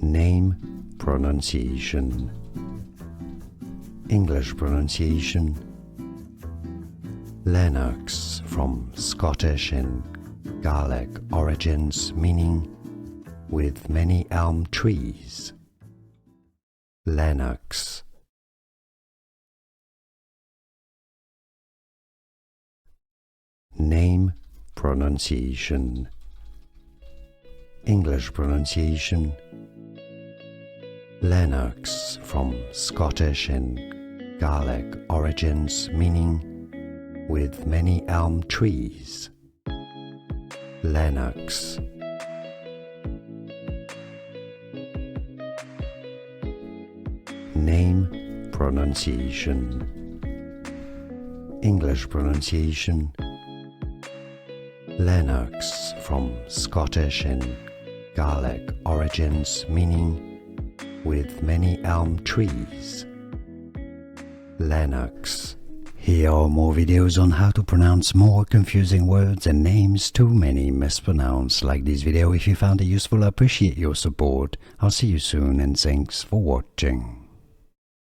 Name, pronunciation. English pronunciation. Lennox, from Scottish and Gaelic origins, meaning with many elm trees. Lennox. Name, pronunciation. English pronunciation. Lennox, from Scottish and Gaelic origins, meaning with many elm trees. Lennox. Name, pronunciation. English pronunciation. Lennox, from Scottish and Gaelic origins, meaning with many elm trees. Lennox. Here are more videos on how to pronounce more confusing words and names too many mispronounced. Like this video if you found it useful. I appreciate your support. I'll see you soon and thanks for watching.